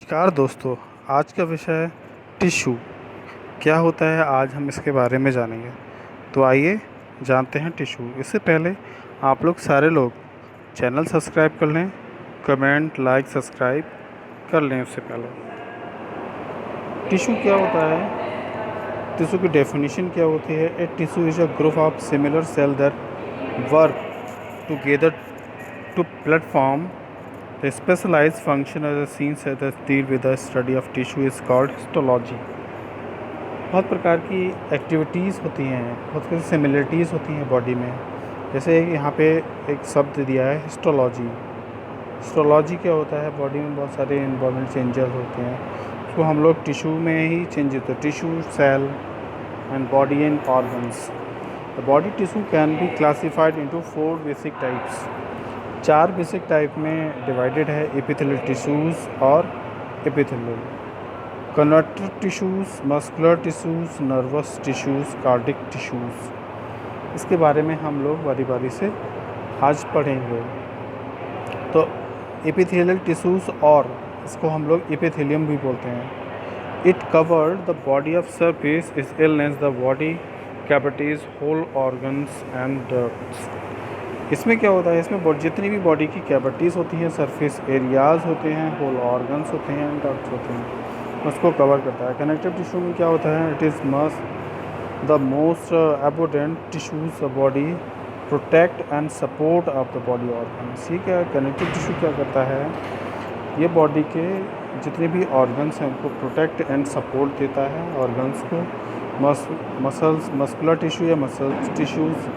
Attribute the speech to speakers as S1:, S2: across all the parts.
S1: नमस्कार दोस्तों। आज का विषय है टिश्यू। क्या होता है, आज हम इसके बारे में जानेंगे। तो आइए जानते हैं टिश्यू। इससे पहले आप लोग सारे लोग चैनल सब्सक्राइब कर लें, कमेंट लाइक सब्सक्राइब कर लें। उससे पहले टिश्यू क्या होता है, टिश्यू की डेफिनेशन क्या होती है। A tissue is a group of similar cell that work together to platform the specialized function as a scene that deal with the study of tissue is called histology। बहुत प्रकार की activities होती हैं, बहुत सी similarities होती हैं body में। जैसे यहाँ पे एक शब्द दिया है हिस्टोलॉजी। हिस्टोलॉजी क्या होता है, बॉडी में बहुत सारे इन्वॉल्वमेंट चेंजेस होते हैं, उसको हम लोग टिश्यू में ही चेंज होते हैं। Tissue, cell and body and organs. The body tissue can be classified into 4 basic types. 4 basic type में डिवाइडेड है। एपिथेलियल टिश्यूज़ और epithelial, connective tissues, muscular tissues, nervous tissues, cardiac tissues. इसके बारे में हम लोग बारी बारी से आज पढ़ेंगे। तो एपिथेलियल टिश्यूज़, और इसको हम लोग एपिथेलियम भी बोलते हैं। It covered the body of surface is illness the body cavities, whole organs and ducts. इसमें क्या होता है, इसमें जितनी भी बॉडी की कैविटीज़ होती हैं, सरफेस एरियाज़ होते हैं, होल ऑर्गन्स होते हैं, डक्ट्स होते हैं, उसको कवर करता है। कनेक्टिव टिश्यू में क्या होता है, it is the most abundant tissues body protect and support of the body organs. ठीक है, कनेक्टिव टिश्यू क्या करता है, ये बॉडी के जितने भी ऑर्गन्स हैं उनको प्रोटेक्ट एंड सपोर्ट देता है। ऑर्गन्स को मसल्स, मस्कुलर टिश्यू या muscles tissues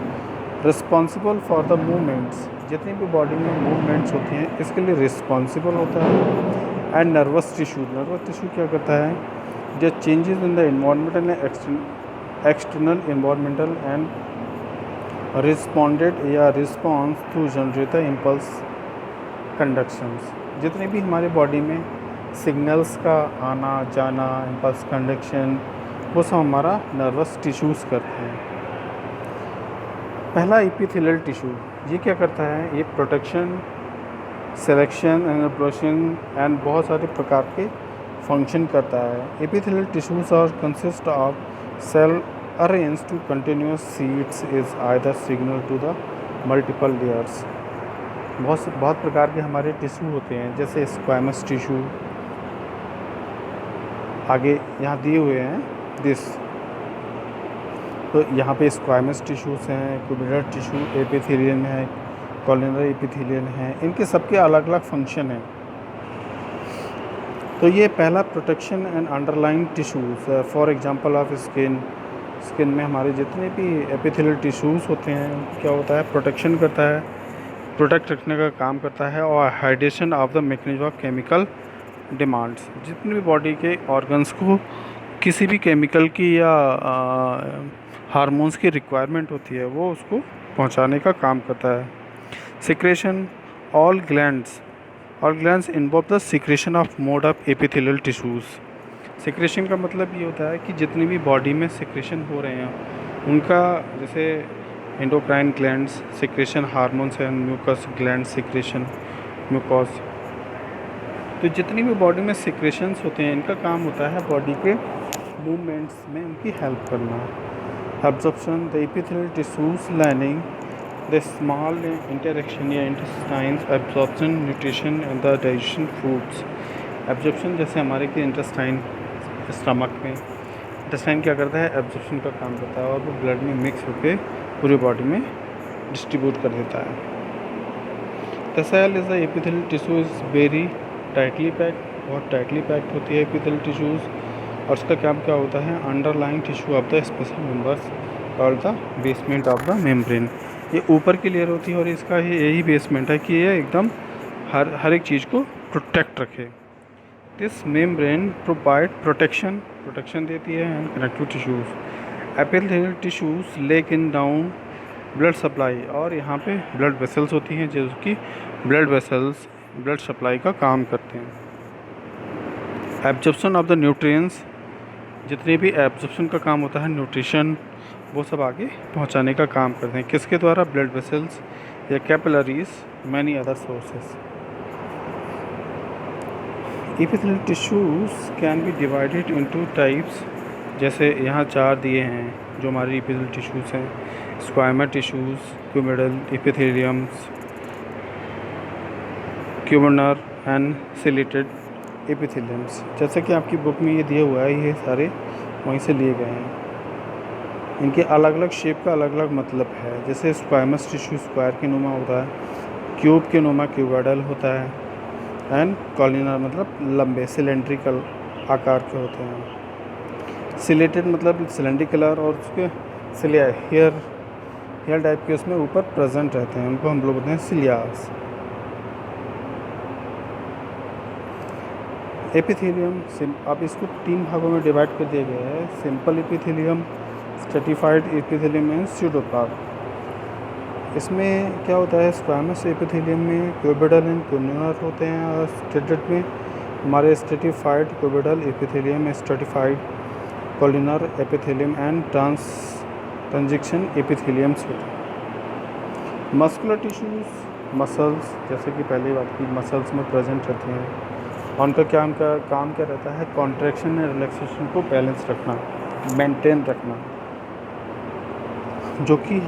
S1: responsible for the movements, जितनी भी बॉडी में मूवमेंट्स होती हैं इसके लिए रिस्पॉन्सिबल होता है। एंड नर्वस टिश्यू क्या करता है, जो changes in the environmental and external environmental and responded या response to generate the impulse conductions. जितने भी हमारे बॉडी में सिग्नल्स का आना जाना, इम्पल्स कंडक्शन, वो सब हमारा नर्वस टिश्यूज़ करते हैं। पहला एपिथेलियल टिश्यू, ये क्या करता है, ये protection, selection and reproduction and बहुत सारे प्रकार के फंक्शन करता है। Epithelial tissues are consist of cell arrange to continuous sheets is either signal to the multiple layers. बहुत प्रकार के हमारे टिश्यू होते हैं, जैसे स्क्वैमस टिश्यू, आगे यहाँ दिए हुए हैं दिस। तो यहाँ पे स्क्वैमस टिश्यूज़ हैं, क्यूबिलर टिश्यू, एपिथेलियन है, कॉलिनर एपिथेलियन है, इनके सबके अलग अलग फंक्शन हैं। तो ये पहला protection and underline tissues, for example of skin. Skin में हमारे जितने भी एपिथेलियल टिश्यूज़ होते हैं, क्या होता है, प्रोटेक्शन करता है, प्रोटेक्ट रखने का काम करता है। और hydration of the mechanism of chemical demands, जितने भी बॉडी के ऑर्गन्स को किसी भी केमिकल की या हार्मोन्स की रिक्वायरमेंट होती है, वो उसको पहुंचाने का काम करता है। Secretion, all glands involve the secretion of mode of epithelial tissues. Secretion का मतलब ये होता है कि जितनी भी बॉडी में सिक्रेशन हो रहे हैं उनका, जैसे endocrine glands secretion, hormones and mucus gland secretion, mucous. तो जितनी भी बॉडी में सिक्रेशंस होते हैं, इनका काम होता है बॉडी के मूवमेंट्स में उनकी हेल्प करना। Absorption, the epithelial tissues lining the small interaction या intestines, absorption, nutrition and the digestion foods. Absorption जैसे हमारे के इंटेस्टाइन, स्टमक में इंटेस्टाइन क्या करता है, एब्जॉर्प्शन का काम करता है, और वो ब्लड में मिक्स होकर पूरी बॉडी में डिस्ट्रीब्यूट कर देता है। The cell is the epithelial tissue is very tightly packed, बहुत टाइटली पैक्ड होती है एपिथेलियल टिश्यूज़। और उसका काम क्या होता है, underlying tissue of the special members और the basement of the membrane. ये ऊपर की लेयर होती है और इसका यही बेसमेंट है कि ये एकदम हर एक चीज़ को प्रोटेक्ट रखे। दिस मेम्ब्रेन प्रोवाइड प्रोटेक्शन देती है and connective tissues. Epithelial tissues lake in down blood supply, और यहाँ पे ब्लड वेसल्स होती हैं जो कि ब्लड वेसल्स ब्लड सप्लाई का काम करते हैं। एब्जॉर्प्शन ऑफ द न्यूट्रिएंट्स, जितने भी एब्जॉर्प्शन का काम होता है, न्यूट्रिशन, वो सब आगे पहुंचाने का काम करते हैं। किसके द्वारा, ब्लड वेसल्स या capillaries, many other sources. Epithelial tissues can be divided into types, जैसे यहाँ 4 दिए हैं जो हमारे एपिथेलियल टिश्यूज़ हैं: squamous tissues, cuboidal epitheliums, columnar and ciliated epitheliums. जैसे कि आपकी बुक में ये दिया हुआ है, ये सारे वहीं से लिए गए हैं। इनके अलग अलग शेप का अलग अलग मतलब है। जैसे स्क्वायमस टिश्यू स्क्वायर के नुमा होता है, क्यूब के नुमा क्यूबॉइडल होता है, एंड कॉलिनर मतलब लंबे सिलेंड्रिकल आकार के होते हैं। सिलेटेड मतलब सिलेंड्रिकलर और उसके सिलिया हेयर टाइप के उसमें ऊपर प्रेजेंट रहते हैं, उनको हम लोग बोलते हैं सिलियास। एपिथेलियम अब इसको 3 भागों में डिवाइड कर दिया गया है: simple epithelium, stratified epithelium and pseudoplasm. इसमें क्या होता है, स्क्वायमस एपिथेलियम में क्यूबिडल एंड क्यूबनर होते हैं, और स्ट्रेटेड में हमारे stratified cuboidal epithelium, stratified columnar epithelium and transition epitheliums होते हैं। मस्कुलर टिश्यूज़, मसल्स, जैसे कि पहले बात की, मसल्स में प्रेजेंट रहते हैं। उनका काम क्या रहता है, कॉन्ट्रैक्शन एंड रिलैक्सेशन को बैलेंस रखना, मेंटेन रखना, जो कि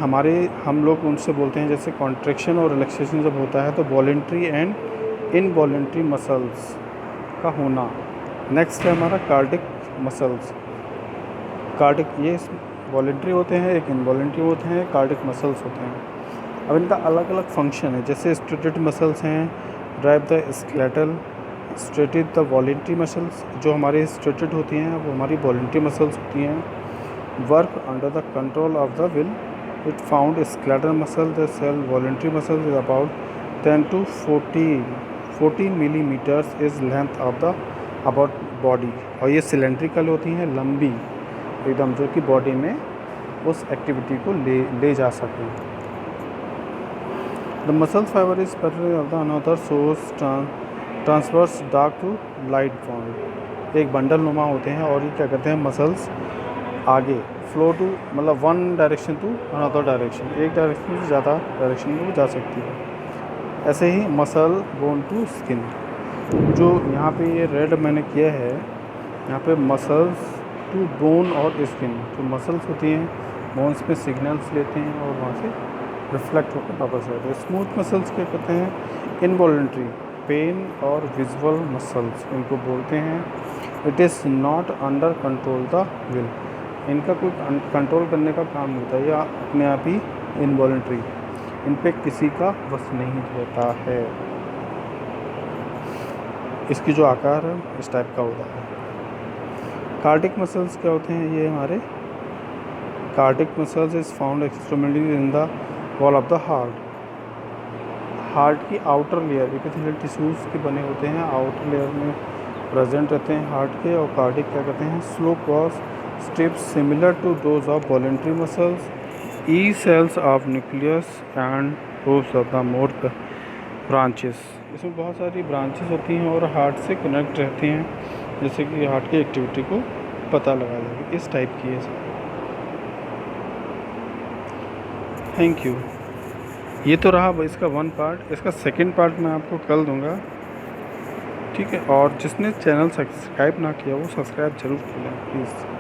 S1: हम लोग उनसे बोलते हैं। जैसे कॉन्ट्रैक्शन और रिलैक्सेशन जब होता है तो वॉलेंट्री एंड इनवॉलेंट्री मसल्स का होना। नेक्स्ट है हमारा कार्डिक मसल्स। कार्डिक ये वॉलेंट्री होते हैं, एक इनवॉलेंट्री होते हैं, कार्डिक मसल्स होते हैं। अब इनका अलग अलग फंक्शन है। जैसे स्ट्रेटेड मसल्स हैं, drive the skeletal, striated the voluntary muscles, जो हमारे स्ट्रेटेड होती हैं वो हमारी वॉलेंट्री मसल्स होती हैं। Work under the control of the will, it found skeletal muscle, the cell voluntary muscle is about 10 to 14 millimetres is length of the about body, और ये सिलेंड्रिकल होती हैं, लंबी एकदम, जो कि बॉडी में उस एक्टिविटी को ले जा सकें। The muscle fibre is parallel of the another source transverse dark to light bond, एक बंडल नुमा होते हैं, और ये क्या करते हैं, मसल्स आगे फ्लो टू मतलब one direction to another direction, एक डायरेक्शन से ज़्यादा डायरेक्शन में जा सकती है। ऐसे ही मसल बोन टू स्किन, जो यहाँ पे ये रेड मैंने किया है, यहाँ पे मसल्स टू बोन और स्किन, जो मसल्स होती हैं बोन्स में सिग्नल्स लेते हैं और वहाँ से रिफ्लेक्ट होकर वापस आते हैं। स्मूथ मसल्स क्या कहते हैं, इनवॉलेंट्री पेन और विजुअल मसल्स इनको बोलते हैं। It is not under control the will, इनका कोई कंट्रोल करने का काम नहीं होता, या अपने आप ही इनवॉलेंट्री, इन पे किसी का बस नहीं होता है। इसकी जो आकार है इस टाइप का होता है। कार्डिक मसल्स क्या होते हैं, ये हमारे cardiac muscles is found extremely in the wall of the heart की आउटर लेयर, एपिथेलियल टिश्यूज़ के बने होते हैं, आउटर लेयर में प्रेजेंट रहते हैं हार्ट के। और कार्डिक क्या कहते हैं, slow cross strips similar to those of voluntary muscles, E cells of nucleus and host of the more branches. इसमें बहुत सारी ब्रांचेस होती हैं और हार्ट से कनेक्ट रहती हैं, जैसे कि हार्ट की एक्टिविटी को पता लगा जाए, इस टाइप की है। Thank you. ये तो रहा इसका 1 पार्ट, इसका 2nd पार्ट मैं आपको कल दूंगा, ठीक है। और जिसने चैनल सब्सक्राइब ना किया वो सब्सक्राइब जरूर करें प्लीज़।